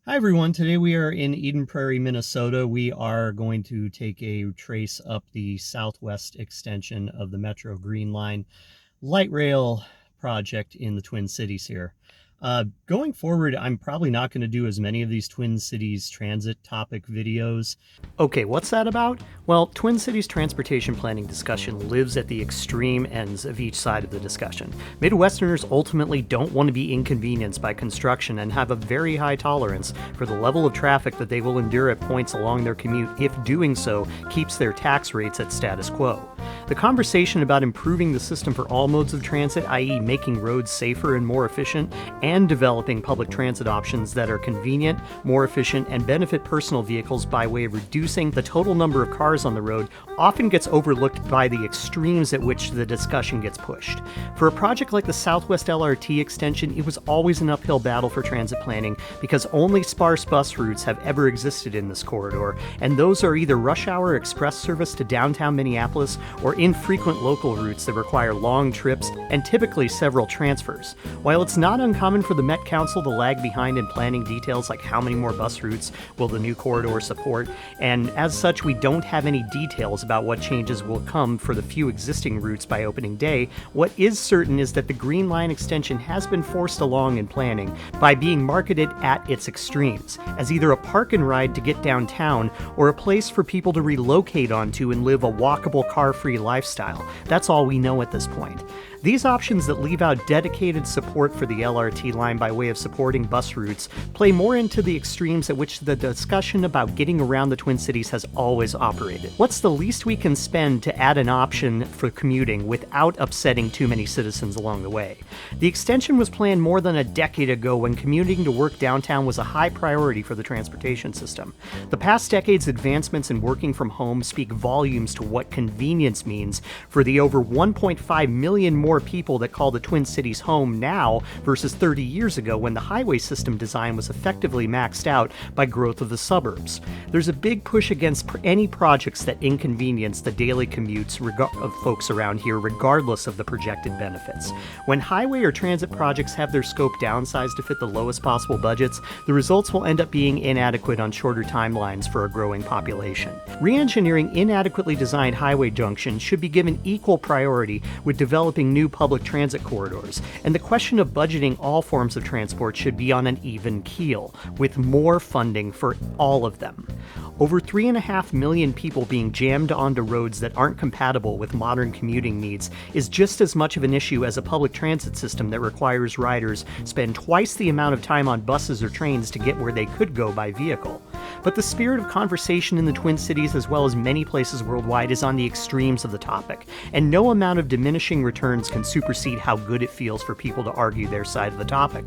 Hi everyone, today we are in Eden Prairie, Minnesota. We are going to take a trace up the southwest extension of the Metro Green Line light rail project in the Twin Cities here. Going forward, I'm probably not going to do as many of these Twin Cities transit topic videos. Okay, what's that about? Well, Twin Cities transportation planning discussion lives at the extreme ends of each side of the discussion. Midwesterners ultimately don't want to be inconvenienced by construction and have a very high tolerance for the level of traffic that they will endure at points along their commute if doing so keeps their tax rates at status quo. The conversation about improving the system for all modes of transit, i.e., making roads safer and more efficient, and developing public transit options that are convenient, more efficient, and benefit personal vehicles by way of reducing the total number of cars on the road, often gets overlooked by the extremes at which the discussion gets pushed. For a project like the Southwest LRT extension, it was always an uphill battle for transit planning because only sparse bus routes have ever existed in this corridor, and those are either rush hour express service to downtown Minneapolis or infrequent local routes that require long trips and typically several transfers. While it's not uncommon for the Met Council to lag behind in planning details like how many more bus routes will the new corridor support, and as such we don't have any details about what changes will come for the few existing routes by opening day, what is certain is that the Green Line extension has been forced along in planning by being marketed at its extremes, as either a park and ride to get downtown or a place for people to relocate onto and live a walkable, car-free lifestyle. That's all we know at this point. These options that leave out dedicated support for the LRT line by way of supporting bus routes play more into the extremes at which the discussion about getting around the Twin Cities has always operated. What's the least we can spend to add an option for commuting without upsetting too many citizens along the way? The extension was planned more than a decade ago when commuting to work downtown was a high priority for the transportation system. The past decade's advancements in working from home speak volumes to what convenience means for the over 1.5 million more people that call the Twin Cities home now versus 30 years ago when the highway system design was effectively maxed out by growth of the suburbs. There's a big push against any projects that inconvenience the daily commutes of folks around here regardless of the projected benefits. When highway or transit projects have their scope downsized to fit the lowest possible budgets, the results will end up being inadequate on shorter timelines for a growing population. Re-engineering inadequately designed highway junctions should be given equal priority with developing new public transit corridors, and the question of budgeting all forms of transport should be on an even keel, with more funding for all of them. Over 3.5 million people being jammed onto roads that aren't compatible with modern commuting needs is just as much of an issue as a public transit system that requires riders spend twice the amount of time on buses or trains to get where they could go by vehicle. But the spirit of conversation in the Twin Cities, as well as many places worldwide, is on the extremes of the topic, and no amount of diminishing returns can supersede how good it feels for people to argue their side of the topic.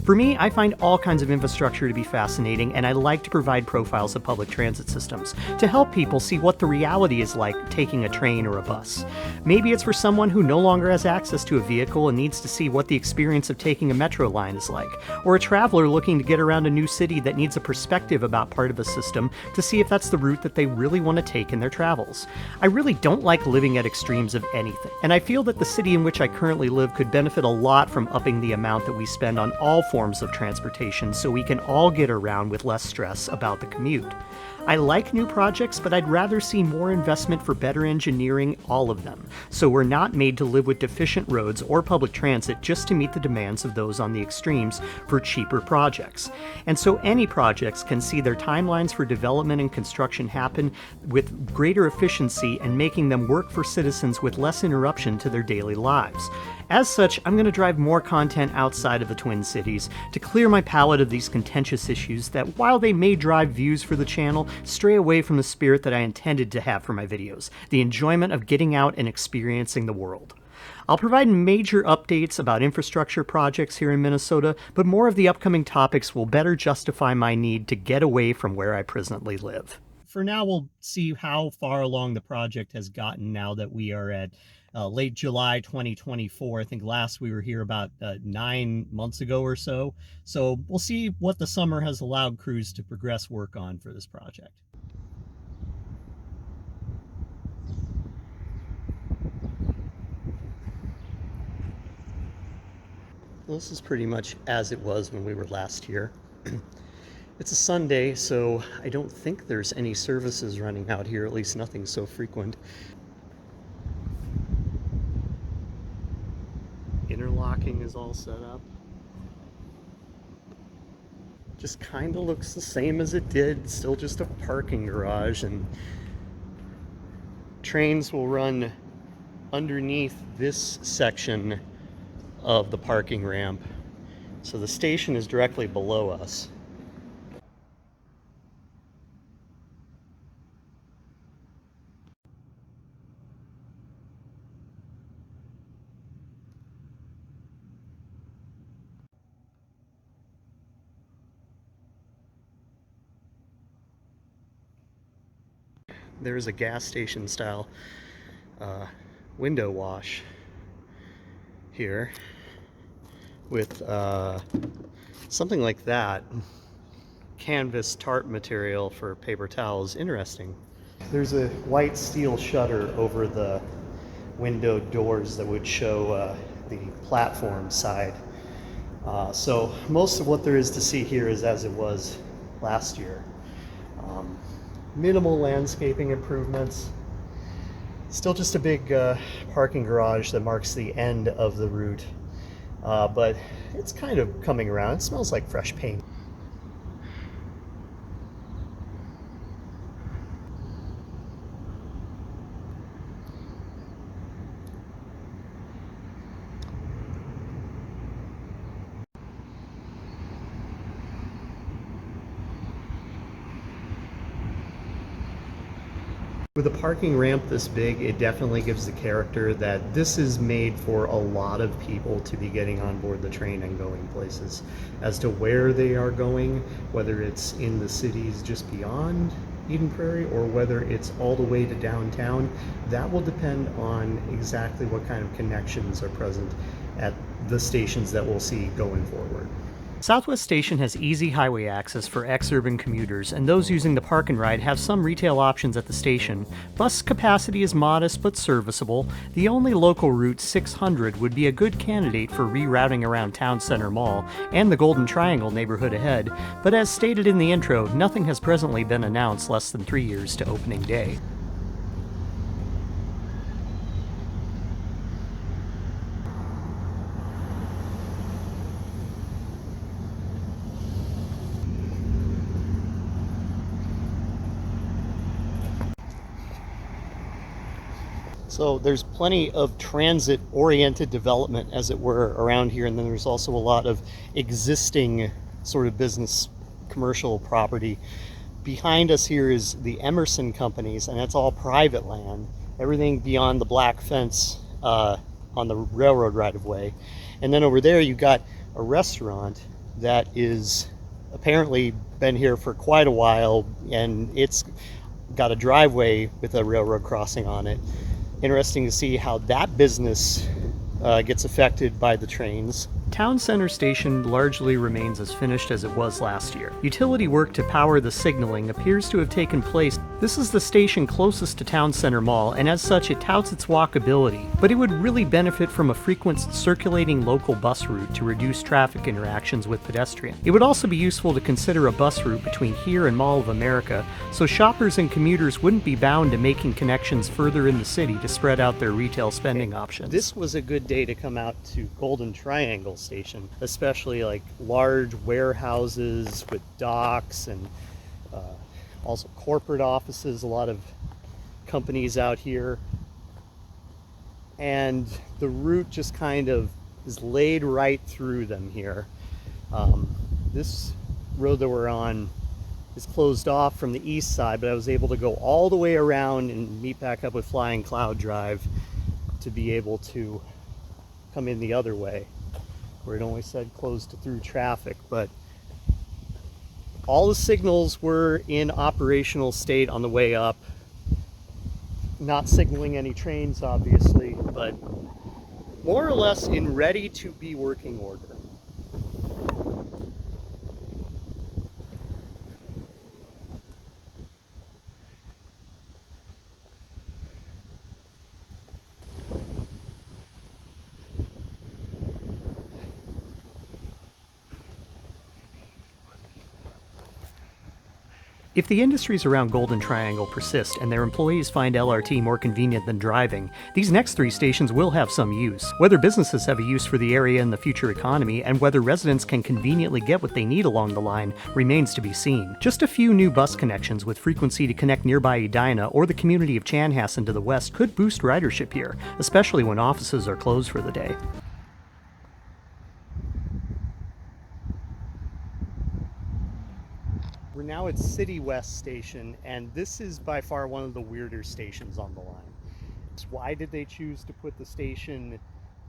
For me, I find all kinds of infrastructure to be fascinating, and I like to provide profiles of public transit systems to help people see what the reality is like taking a train or a bus. Maybe it's for someone who no longer has access to a vehicle and needs to see what the experience of taking a metro line is like, or a traveler looking to get around a new city that needs a perspective about part of a system to see if that's the route that they really want to take in their travels. I really don't like living at extremes of anything, and I feel that the city in which I currently live could benefit a lot from upping the amount that we spend on all forms of transportation so we can all get around with less stress about the commute. I like new projects, but I'd rather see more investment for better engineering all of them, so we're not made to live with deficient roads or public transit just to meet the demands of those on the extremes for cheaper projects. And so any projects can see their timelines for development and construction happen with greater efficiency and making them work for citizens with less interruption to their daily lives. As such, I'm going to drive more content outside of the Twin Cities to clear my palate of these contentious issues that, while they may drive views for the channel, stray away from the spirit that I intended to have for my videos, the enjoyment of getting out and experiencing the world. I'll provide major updates about infrastructure projects here in Minnesota, but more of the upcoming topics will better justify my need to get away from where I presently live. For now, we'll see how far along the project has gotten now that we are at late July 2024. I think last we were here about 9 months ago or so. So we'll see what the summer has allowed crews to progress work on for this project. This is pretty much as it was when we were last here. It's a Sunday, so I don't think there's any services running out here, at least nothing so frequent. Interlocking is all set up. Just kind of looks the same as it did, still just a parking garage, and trains will run underneath this section of the parking ramp. So the station is directly below us. There's a gas station style window wash here with something like that. Canvas tarp material for paper towels. Interesting. There's a white steel shutter over the window doors that would show the platform side. So most of what there is to see here is as it was last year. Minimal landscaping improvements. Still just a big parking garage that marks the end of the route. But it's kind of coming around. It smells like fresh paint. With a parking ramp this big, it definitely gives the character that this is made for a lot of people to be getting on board the train and going places. As to where they are going, whether it's in the cities just beyond Eden Prairie or whether it's all the way to downtown, that will depend on exactly what kind of connections are present at the stations that we'll see going forward. Southwest Station has easy highway access for ex-urban commuters, and those using the park and ride have some retail options at the station. Bus capacity is modest but serviceable. The only local route, 600, would be a good candidate for rerouting around Town Center Mall and the Golden Triangle neighborhood ahead, but as stated in the intro, nothing has presently been announced less than 3 years to opening day. So there's plenty of transit-oriented development, as it were, around here, and then there's also a lot of existing sort of business commercial property. Behind us here is the Emerson Companies, and that's all private land. Everything beyond the black fence on the railroad right-of-way. And then over there you got a restaurant that is apparently been here for quite a while, and it's got a driveway with a railroad crossing on it. Interesting to see how that business gets affected by the trains. Town Center Station largely remains as finished as it was last year. Utility work to power the signaling appears to have taken place. This is the station closest to Town Center Mall, and as such it touts its walkability, but it would really benefit from a frequent circulating local bus route to reduce traffic interactions with pedestrians. It would also be useful to consider a bus route between here and Mall of America, so shoppers and commuters wouldn't be bound to making connections further in the city to spread out their retail spending options. This was a good day to come out to Golden Triangle Station, especially like large warehouses with docks and also corporate offices, a lot of companies out here. And the route just kind of is laid right through them here. This road that we're on is closed off from the east side, but I was able to go all the way around and meet back up with Flying Cloud Drive to be able to come in the other way, where it only said closed to through traffic. But all the signals were in operational state on the way up. Not signaling any trains, obviously, but more or less in ready to be working order. If the industries around Golden Triangle persist and their employees find LRT more convenient than driving, these next 3 stations will have some use. Whether businesses have a use for the area and the future economy, and whether residents can conveniently get what they need along the line, remains to be seen. Just a few new bus connections with frequency to connect nearby Edina or the community of Chanhassen to the west could boost ridership here, especially when offices are closed for the day. We're now at City West Station, and this is by far one of the weirder stations on the line. Why did they choose to put the station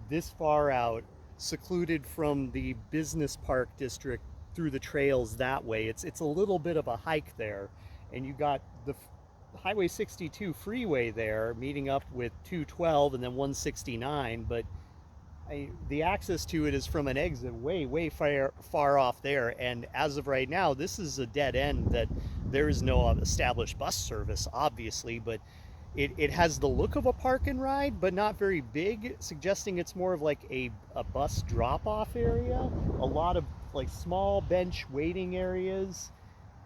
this far out, secluded from the business park district through the trails that way? It's a little bit of a hike there, and you got the Highway 62 freeway there meeting up with 212 and then 169, but the access to it is from an exit way far off there, and as of right now this is a dead end. That there is no established bus service, obviously, but it has the look of a park and ride, but not very big, suggesting it's more of like a bus drop-off area. A lot of like small bench waiting areas,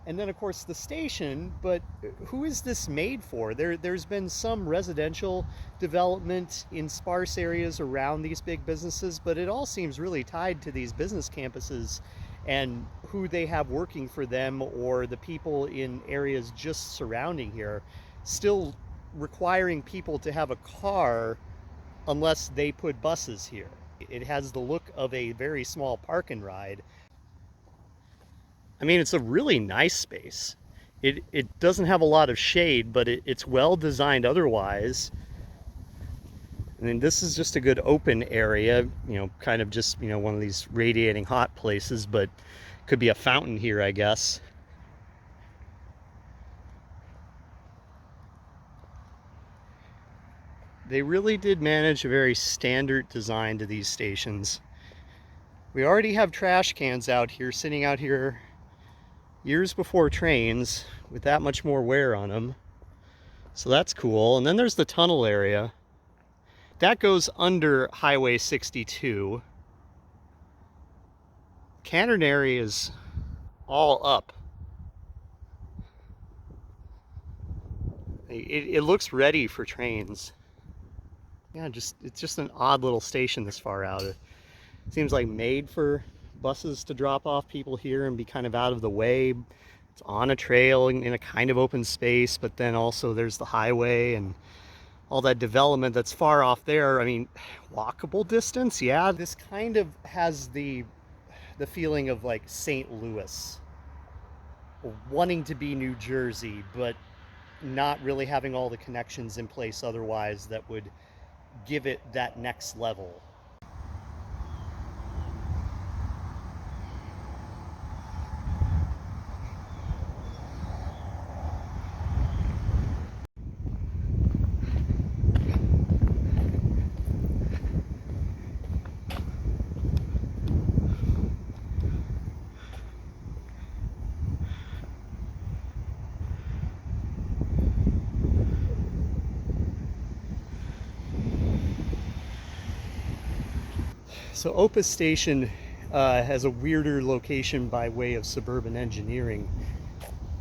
and then of course the station. But who is this made for? There's been some residential development in sparse areas around these big businesses, but it all seems really tied to these business campuses and who they have working for them, or the people in areas just surrounding here, still requiring people to have a car unless they put buses here. It has the look of a very small park and ride. I mean, it's a really nice space. It doesn't have a lot of shade, but it's well designed otherwise. I mean, this is just a good open area, kind of just, one of these radiating hot places, but could be a fountain here, I guess. They really did manage a very standard design to these stations. We already have trash cans out here, sitting out here years before trains, with that much more wear on them. So that's cool. And then there's the tunnel area. That goes under Highway 62. Canterbury is all up. It looks ready for trains. Yeah, it's just an odd little station this far out. It seems like made for buses to drop off people here and be kind of out of the way. It's on a trail in a kind of open space, but then also there's the highway and all that development that's far off there. I mean, walkable distance, yeah. This kind of has the feeling of like St. Louis, wanting to be New Jersey, but not really having all the connections in place otherwise that would give it that next level. So Opus Station has a weirder location by way of suburban engineering.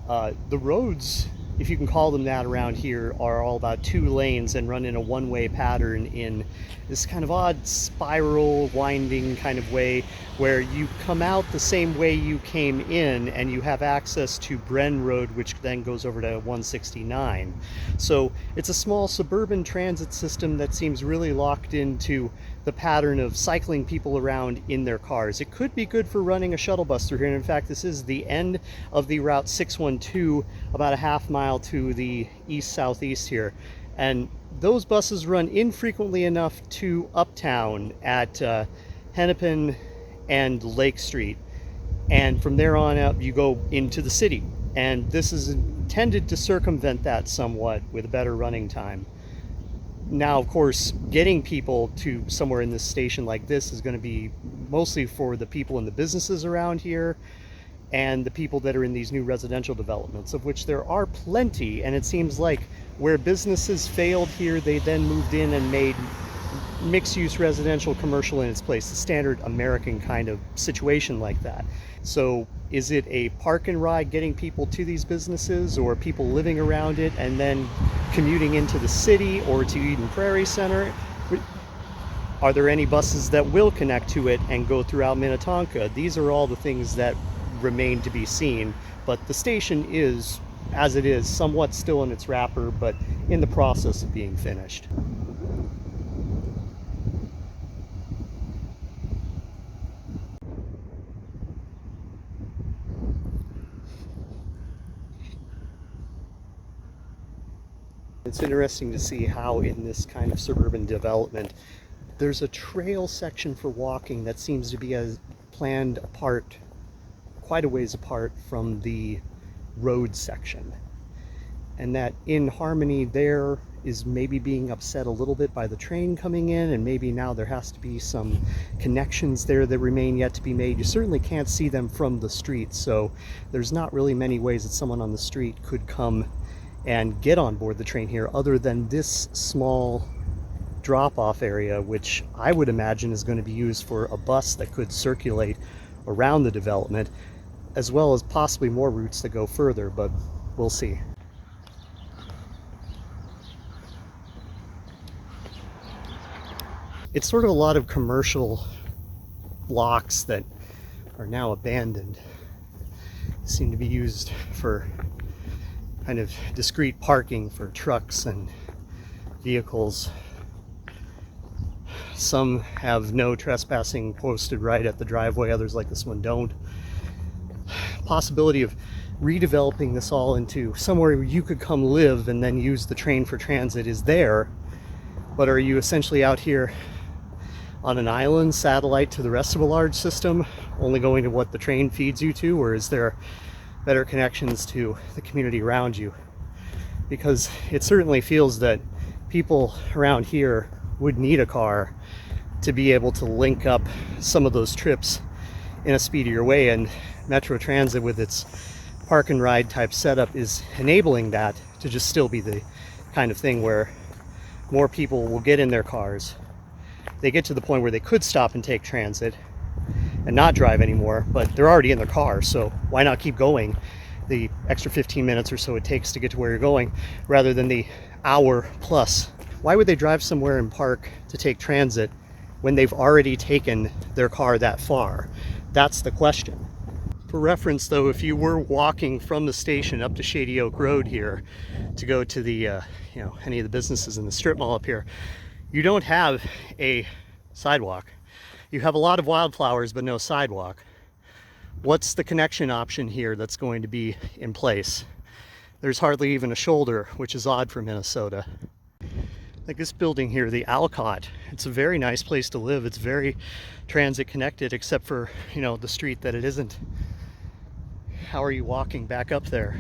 The roads, if you can call them that around here, are all about 2 lanes and run in a one-way pattern in this kind of odd spiral, winding kind of way, where you come out the same way you came in and you have access to Bren Road, which then goes over to 169. So it's a small suburban transit system that seems really locked into the pattern of cycling people around in their cars. It could be good for running a shuttle bus through here, and in fact this is the end of the Route 612, about a half mile to the east-southeast here, and those buses run infrequently enough to Uptown at Hennepin and Lake Street, and from there on up you go into the city, and this is intended to circumvent that somewhat with a better running time. Now, of course, getting people to somewhere in this station like this is going to be mostly for the people in the businesses around here and the people that are in these new residential developments, of which there are plenty. And it seems like where businesses failed here, they then moved in and made mixed-use residential, commercial in its place, the standard American kind of situation like that. So is it a park and ride getting people to these businesses, or people living around it and then commuting into the city or to Eden Prairie Center? Are there any buses that will connect to it and go throughout Minnetonka? These are all the things that remain to be seen, but the station is, as it is, somewhat still in its wrapper, but in the process of being finished. It's interesting to see how in this kind of suburban development, there's a trail section for walking that seems to be planned apart, quite a ways apart from the road section. And that in harmony there is maybe being upset a little bit by the train coming in, and maybe now there has to be some connections there that remain yet to be made. You certainly can't see them from the street, so there's not really many ways that someone on the street could come and get on board the train here other than this small drop-off area, which I would imagine is going to be used for a bus that could circulate around the development, as well as possibly more routes that go further, but we'll see. It's sort of a lot of commercial blocks that are now abandoned, seem to be used for kind of discrete parking for trucks and vehicles. Some have no trespassing posted right at the driveway, others like this one don't. Possibility of redeveloping this all into somewhere where you could come live and then use the train for transit is there, but are you essentially out here on an island, satellite to the rest of a large system, only going to what the train feeds you to, or is there better connections to the community around you? Because it certainly feels that people around here would need a car to be able to link up some of those trips in a speedier way, and Metro Transit with its park and ride type setup is enabling that to just still be the kind of thing where more people will get in their cars. They get to the point where they could stop and take transit and not drive anymore, but they're already in their car, so why not keep going the extra 15 minutes or so it takes to get to where you're going rather than the hour plus? Why would they drive somewhere and park to take transit when they've already taken their car that far? That's the question. For reference though, if you were walking from the station up to Shady Oak Road here to go to the any of the businesses in the strip mall up here, you don't have a sidewalk. You have a lot of wildflowers but no sidewalk. What's the connection option here that's going to be in place? There's hardly even a shoulder, which is odd for Minnesota. Like this building here, the Alcott, it's a very nice place to live. It's very transit connected, except for, the street that it isn't. How are you walking back up there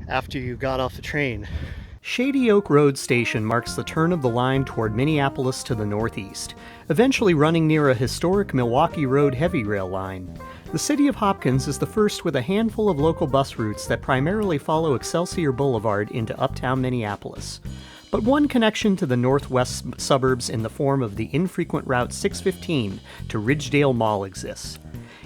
after you got off the train? Shady Oak Road Station marks the turn of the line toward Minneapolis to the northeast, eventually running near a historic Milwaukee Road heavy rail line. The city of Hopkins is the first with a handful of local bus routes that primarily follow Excelsior Boulevard into uptown Minneapolis. But one connection to the northwest suburbs in the form of the infrequent Route 615 to Ridgedale Mall exists.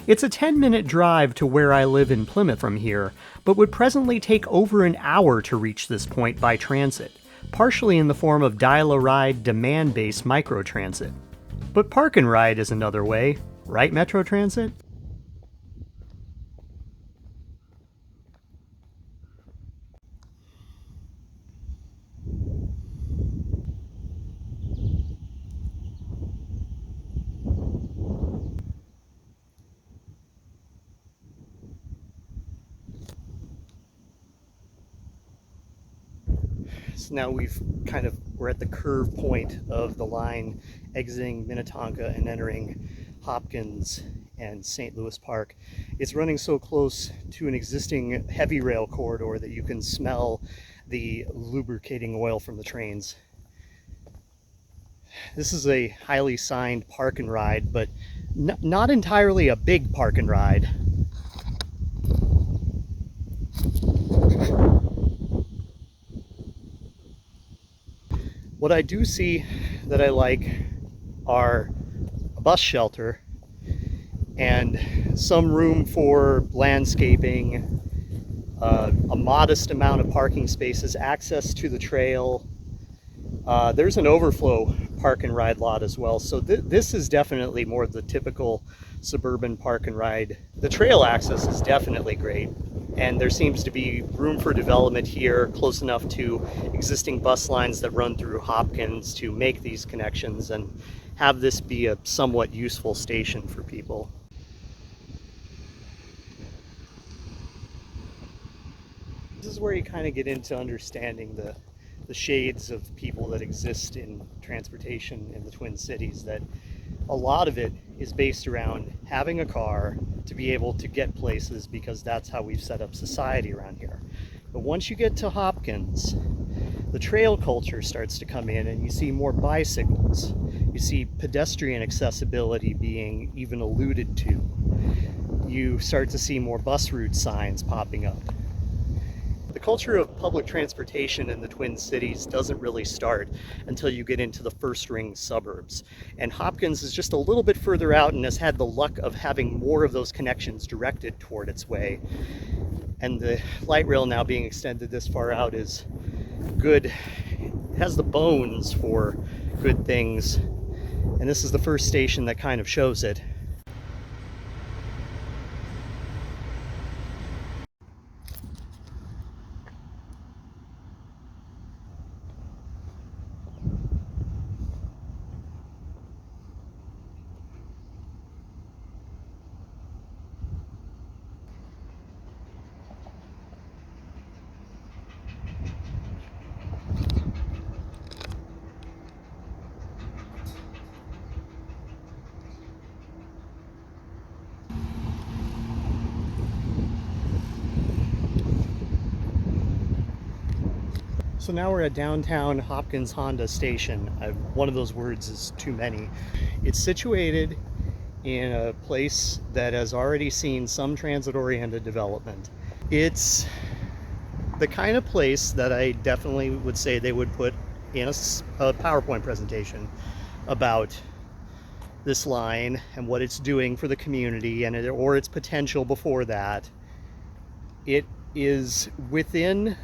It's a 10-minute drive to where I live in Plymouth from here, but would presently take over an hour to reach this point by transit, partially in the form of dial-a-ride demand-based microtransit. But park and ride is another way, right, Metro Transit? So now we're at the curve point of the line exiting Minnetonka and entering Hopkins and St. Louis Park. It's running so close to an existing heavy rail corridor that you can smell the lubricating oil from the trains. This is a highly signed park and ride, but not entirely a big park and ride. What I do see that I like are a bus shelter and some room for landscaping, a modest amount of parking spaces, access to the trail. There's an overflow park and ride lot as well. So this is definitely more the typical suburban park and ride. The trail access is definitely great. And there seems to be room for development here, close enough to existing bus lines that run through Hopkins to make these connections and have this be a somewhat useful station for people. This is where you kind of get into understanding the shades of people that exist in transportation in the Twin Cities, that a lot of it is based around having a car to be able to get places because that's how we've set up society around here. But once you get to Hopkins, the trail culture starts to come in and you see more bicycles. You see pedestrian accessibility being even alluded to. You start to see more bus route signs popping up. The culture of public transportation in the Twin Cities doesn't really start until you get into the first ring suburbs. And Hopkins is just a little bit further out and has had the luck of having more of those connections directed toward its way. And the light rail now being extended this far out is good. It has the bones for good things. And this is the first station that kind of shows it. So now we're at downtown Hopkins Honda Station. One of those words is too many. It's situated in a place that has already seen some transit-oriented development. It's the kind of place that I definitely would say they would put in a PowerPoint presentation about this line and what it's doing for the community and or its potential before that. It is within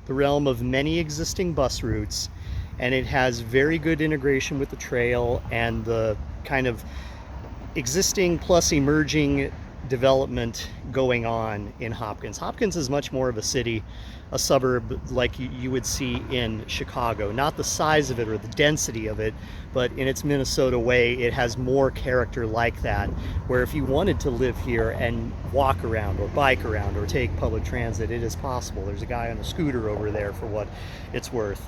the realm of many existing bus routes, and it has very good integration with the trail and the kind of existing plus emerging development going on in Hopkins. Hopkins is much more of a city, a suburb like you would see in Chicago. Not the size of it or the density of it, but in its Minnesota way, it has more character like that, where if you wanted to live here and walk around or bike around or take public transit, it is possible. There's a guy on a scooter over there for what it's worth.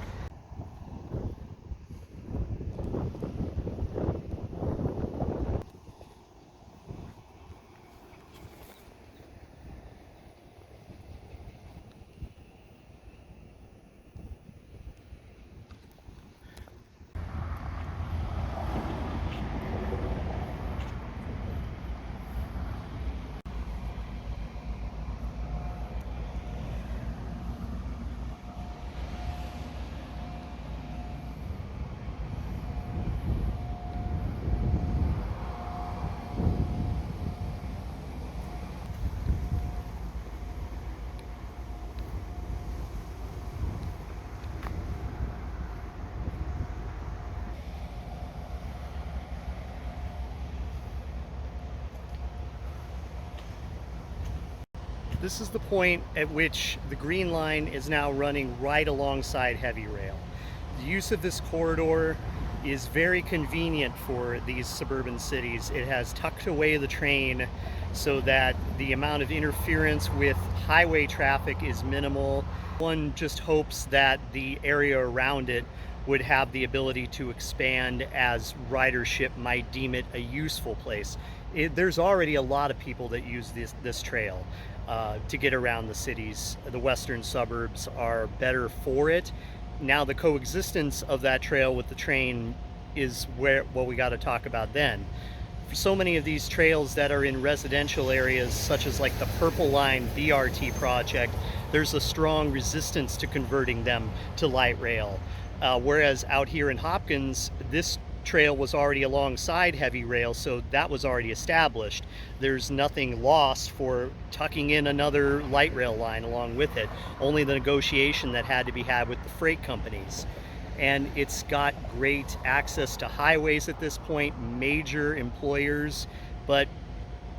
This is the point at which the Green Line is now running right alongside heavy rail. The use of this corridor is very convenient for these suburban cities. It has tucked away the train so that the amount of interference with highway traffic is minimal. One just hopes that the area around it would have the ability to expand as ridership might deem it a useful place. There's already a lot of people that use this trail to get around the cities. The western suburbs are better for it. Now the coexistence of that trail with the train is what we got to talk about then. For so many of these trails that are in residential areas, such as like the Purple Line BRT project, there's a strong resistance to converting them to light rail. Whereas out here in Hopkins, this trail was already alongside heavy rail, so that was already established. There's nothing lost for tucking in another light rail line along with it, only the negotiation that had to be had with the freight companies. And it's got great access to highways at this point, major employers, but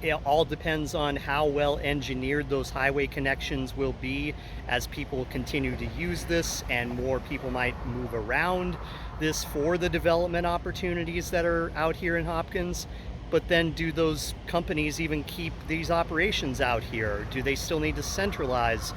it all depends on how well engineered those highway connections will be as people continue to use this, and more people might move around this for the development opportunities that are out here in Hopkins. But then do those companies even keep these operations out here? Do they still need to centralize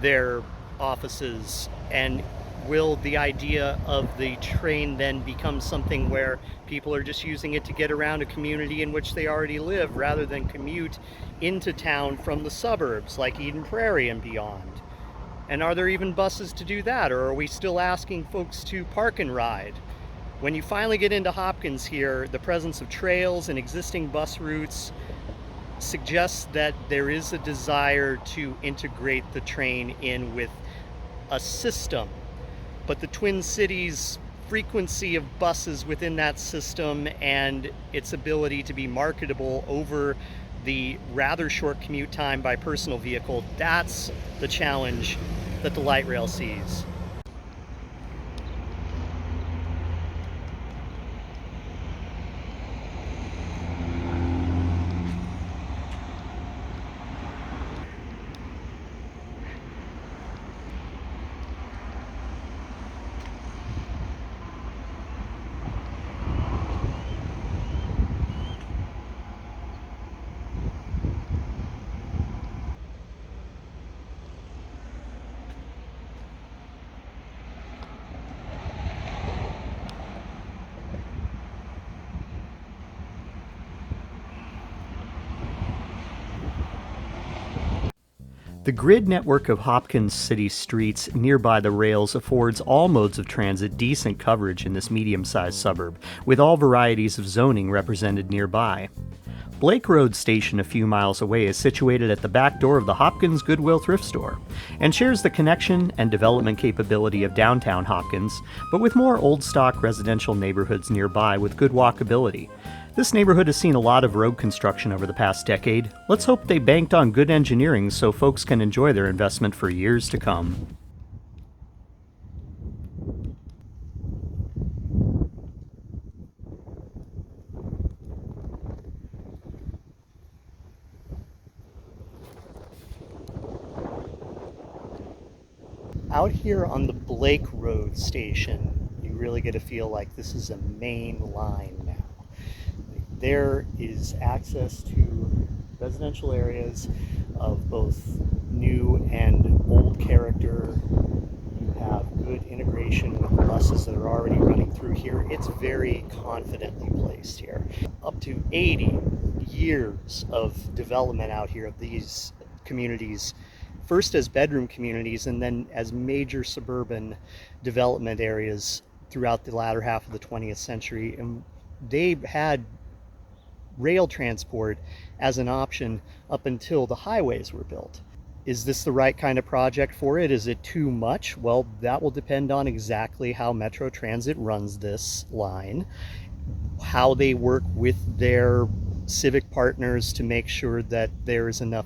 their offices? And will the idea of the train then become something where people are just using it to get around a community in which they already live rather than commute into town from the suburbs like Eden Prairie and beyond? And are there even buses to do that, or are we still asking folks to park and ride? When you finally get into Hopkins here, the presence of trails and existing bus routes suggests that there is a desire to integrate the train in with a system. But the Twin Cities' frequency of buses within that system and its ability to be marketable over the rather short commute time by personal vehicle, that's the challenge that the light rail sees. The grid network of Hopkins city streets nearby the rails affords all modes of transit decent coverage in this medium-sized suburb, with all varieties of zoning represented nearby. Blake Road Station, a few miles away, is situated at the back door of the Hopkins Goodwill thrift store, and shares the connection and development capability of downtown Hopkins, but with more old-stock residential neighborhoods nearby with good walkability. This neighborhood has seen a lot of road construction over the past decade. Let's hope they banked on good engineering so folks can enjoy their investment for years to come. Out here on the Blake Road Station, you really get a feel like this is a main line now. There is access to residential areas of both new and old character. You have good integration with the buses that are already running through here. It's very confidently placed here. Up to 80 years of development out here of these communities, first as bedroom communities and then as major suburban development areas throughout the latter half of the 20th century. And they had rail transport as an option up until the highways were built. Is this the right kind of project for it? Is it too much? Well, that will depend on exactly how Metro Transit runs this line, how they work with their civic partners to make sure that there is enough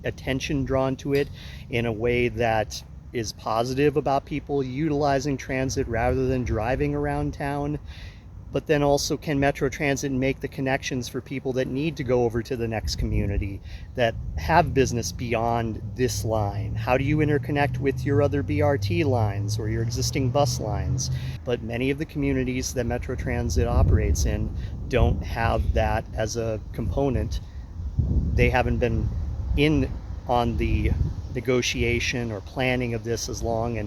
attention drawn to it in a way that is positive about people utilizing transit rather than driving around town. But then also, can Metro Transit make the connections for people that need to go over to the next community, that have business beyond this line? How do you interconnect with your other BRT lines or your existing bus lines? But many of the communities that Metro Transit operates in don't have that as a component. They haven't been in on the negotiation or planning of this as long,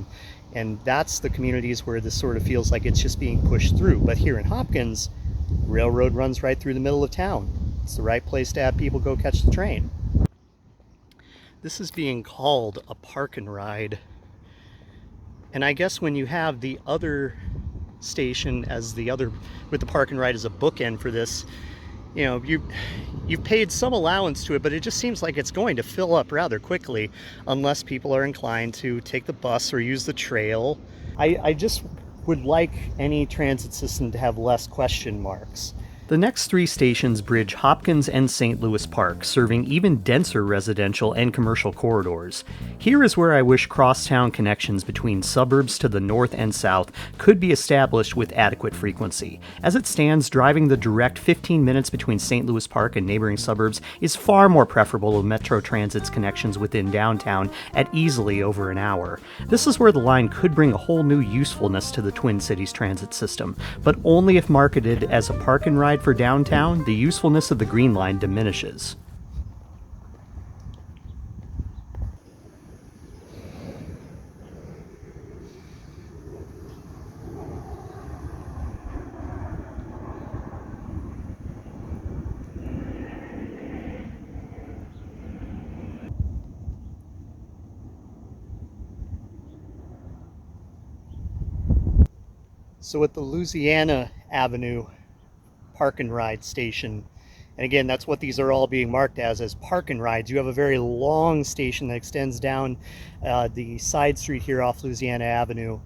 and that's the communities where this sort of feels like it's just being pushed through. But here in Hopkins, railroad runs right through the middle of town. It's the right place to have people go catch the train. This is being called a park and ride. And I guess when you have the other station as the other, with the park and ride as a bookend for this, you know, you've paid some allowance to it, but it just seems like it's going to fill up rather quickly unless people are inclined to take the bus or use the trail. I just would like any transit system to have less question marks. The next 3 stations bridge Hopkins and St. Louis Park, serving even denser residential and commercial corridors. Here is where I wish crosstown connections between suburbs to the north and south could be established with adequate frequency. As it stands, driving the direct 15 minutes between St. Louis Park and neighboring suburbs is far more preferable to Metro Transit's connections within downtown at easily over an hour. This is where the line could bring a whole new usefulness to the Twin Cities transit system, but only if marketed as a park and ride for downtown, the usefulness of the Green Line diminishes. So at the Louisiana Avenue Park and Ride station, and again, that's what these are all being marked as park and rides. You have a very long station that extends down the side street here off Louisiana Avenue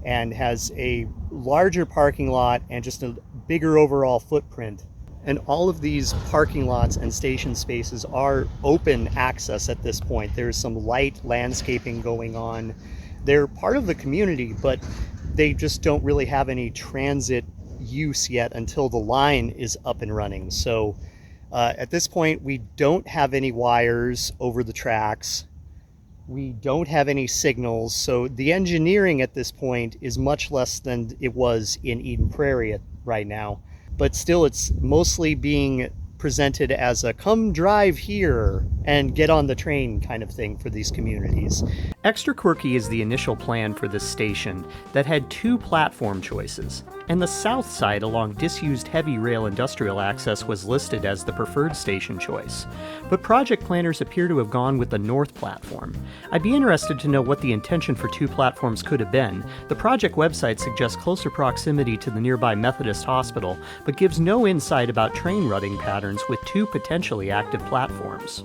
and has a larger parking lot and just a bigger overall footprint. And all of these parking lots and station spaces are open access at this point. There's some light landscaping going on. They're part of the community, but they just don't really have any transit use yet until the line is up and running. So at this point, we don't have any wires over the tracks. We don't have any signals. So the engineering at this point is much less than it was in Eden Prairie right now. But still, it's mostly being presented as a come drive here and get on the train kind of thing for these communities. Extra quirky is the initial plan for this station that had 2 platform choices, and the south side along disused heavy rail industrial access was listed as the preferred station choice. But project planners appear to have gone with the north platform. I'd be interested to know what the intention for 2 platforms could have been. The project website suggests closer proximity to the nearby Methodist Hospital, but gives no insight about train routing patterns with 2 potentially active platforms.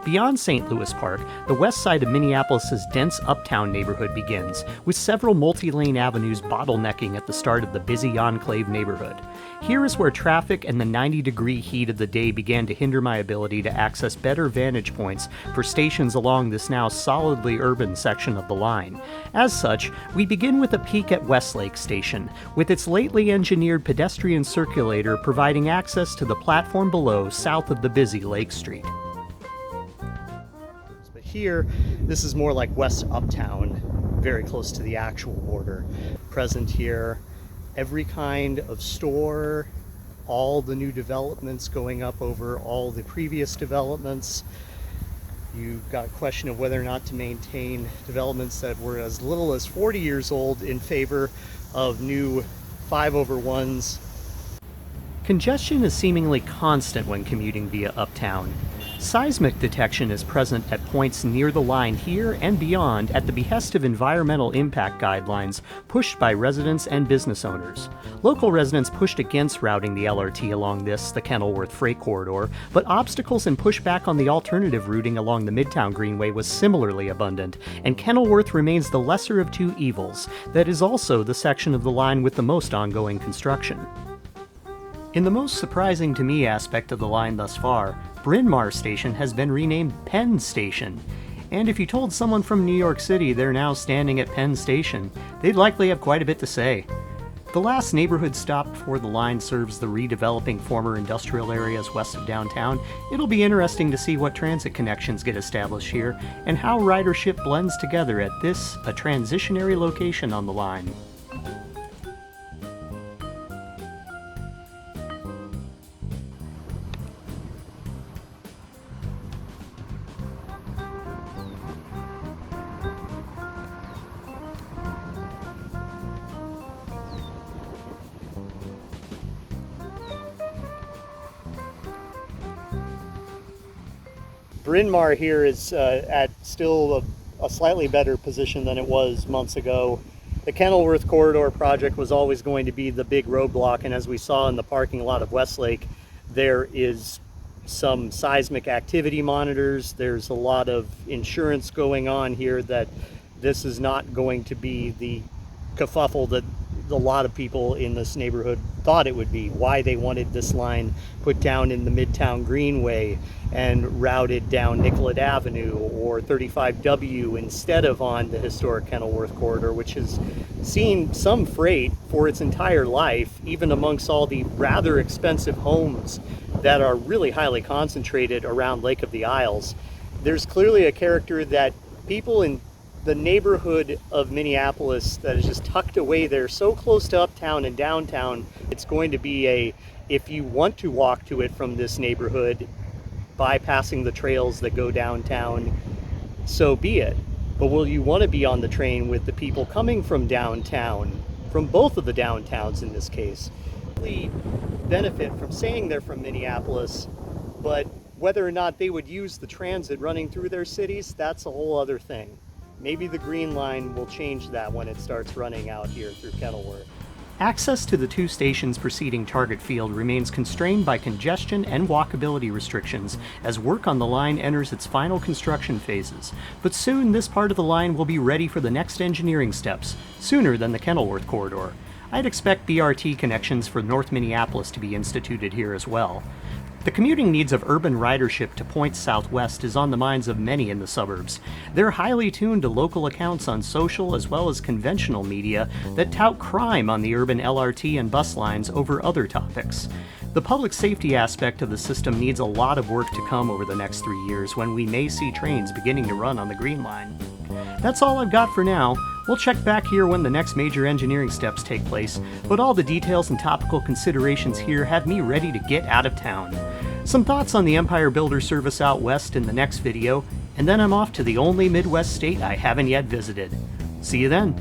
Beyond St. Louis Park, the west side of Minneapolis' dense uptown neighborhood begins, with several multi-lane avenues bottlenecking at the start of the busy enclave neighborhood. Here is where traffic and the 90-degree heat of the day began to hinder my ability to access better vantage points for stations along this now solidly urban section of the line. As such, we begin with a peek at Westlake Station, with its lately engineered pedestrian circulator providing access to the platform below south of the busy Lake Street. Here, this is more like West Uptown, very close to the actual border. Present here, every kind of store, all the new developments going up over all the previous developments. You've got a question of whether or not to maintain developments that were as little as 40 years old in favor of new 5/1s. Congestion is seemingly constant when commuting via Uptown. Seismic detection is present at points near the line here and beyond at the behest of environmental impact guidelines pushed by residents and business owners. Local residents pushed against routing the LRT along the Kenilworth Freight Corridor, but obstacles and pushback on the alternative routing along the Midtown Greenway was similarly abundant, and Kenilworth remains the lesser of 2 evils. That is also the section of the line with the most ongoing construction. In the most surprising to me aspect of the line thus far, Bryn Mawr Station has been renamed Penn Station. And if you told someone from New York City they're now standing at Penn Station, they'd likely have quite a bit to say. The last neighborhood stop before the line serves the redeveloping former industrial areas west of downtown. It'll be interesting to see what transit connections get established here and how ridership blends together at this, a transitionary location on the line. Bryn Mawr here is at still a slightly better position than it was months ago. The Kenilworth Corridor project was always going to be the big roadblock, and as we saw in the parking lot of Westlake, there is some seismic activity monitors. There's a lot of insurance going on here that this is not going to be the kerfuffle that a lot of people in this neighborhood thought it would be, why they wanted this line put down in the Midtown Greenway and routed down Nicollet Avenue or 35W instead of on the historic Kenilworth corridor, which has seen some freight for its entire life, even amongst all the rather expensive homes that are really highly concentrated around Lake of the Isles. There's clearly a character that people in the neighborhood of Minneapolis that is just tucked away there so close to uptown and downtown. It's going to be if you want to walk to it from this neighborhood, bypassing the trails that go downtown, so be it. But will you want to be on the train with the people coming from downtown, from both of the downtowns in this case? Really benefit from saying they're from Minneapolis, but whether or not they would use the transit running through their cities, that's a whole other thing. Maybe the Green Line will change that when it starts running out here through Kenilworth. Access to the two stations preceding Target Field remains constrained by congestion and walkability restrictions as work on the line enters its final construction phases. But soon this part of the line will be ready for the next engineering steps, sooner than the Kenilworth corridor. I'd expect BRT connections for North Minneapolis to be instituted here as well. The commuting needs of urban ridership to points southwest is on the minds of many in the suburbs. They're highly tuned to local accounts on social as well as conventional media that tout crime on the urban LRT and bus lines over other topics. The public safety aspect of the system needs a lot of work to come over the next 3 years when we may see trains beginning to run on the Green Line. That's all I've got for now. We'll check back here when the next major engineering steps take place, but all the details and topical considerations here have me ready to get out of town. Some thoughts on the Empire Builder Service out west in the next video, and then I'm off to the only Midwest state I haven't yet visited. See you then.